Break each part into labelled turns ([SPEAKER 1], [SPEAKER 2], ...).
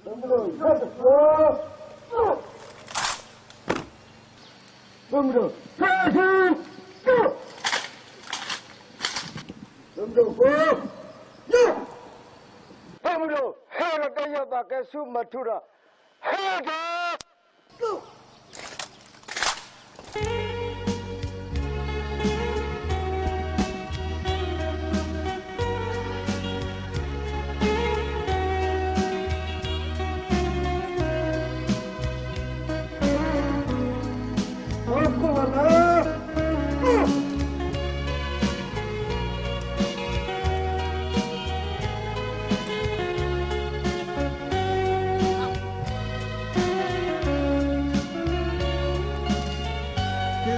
[SPEAKER 1] Đừng rồi, hết rồi. Đừng rồi, hết rồi. Đừng rồi, đừng rồi, hết là cái gì mà cái số mà thu ra. Hết rồi.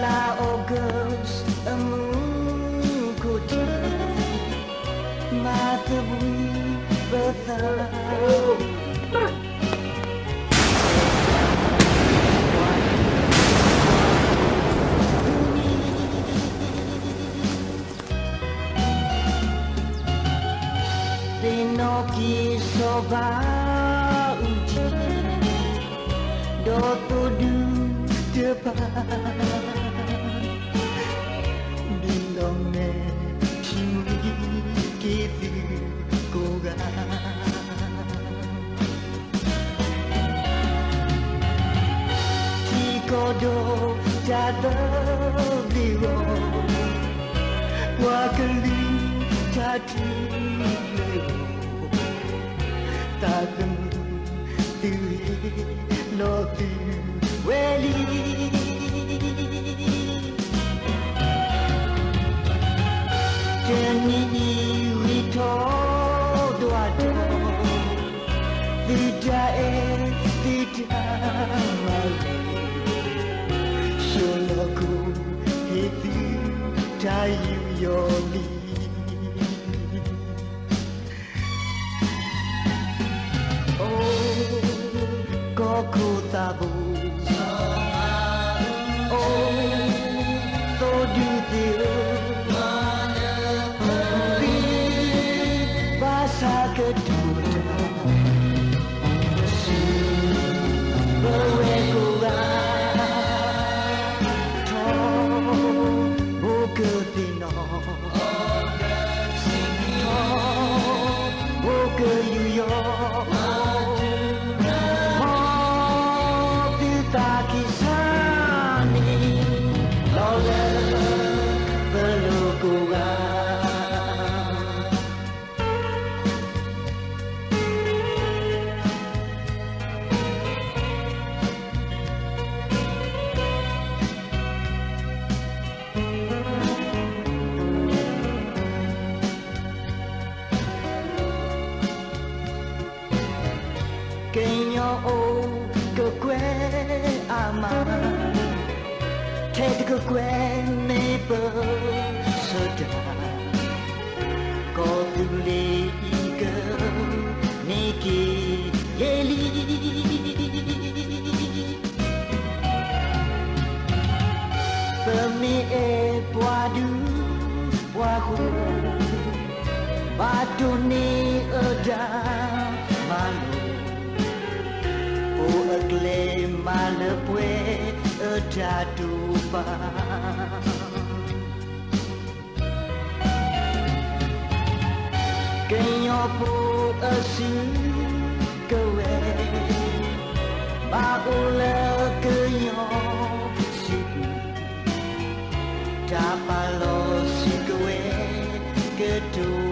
[SPEAKER 2] La August mengikuti mata bumi bertahan. Pinoki soba uji do tudu depan bilongnya cimri gitu koga tikodo jada biwo wakali jadi lewo takkan tiri no weli Jenny wito doado tidak malu sulaku itu tayu yoli oh koku tabu oh to do kedua si berkurang to buketino to bukeyuyo mau kita kisani lole berkurang Kenyo o ke kwe ama Ted ke kwe ne pe sedar Ko tule ike neki yeli Pemi e boadu boahu Batu ni eda malu Agle malepue jatupa Kenyo pu asin kewe Baula kenyo siku Tapalo si kewe kedua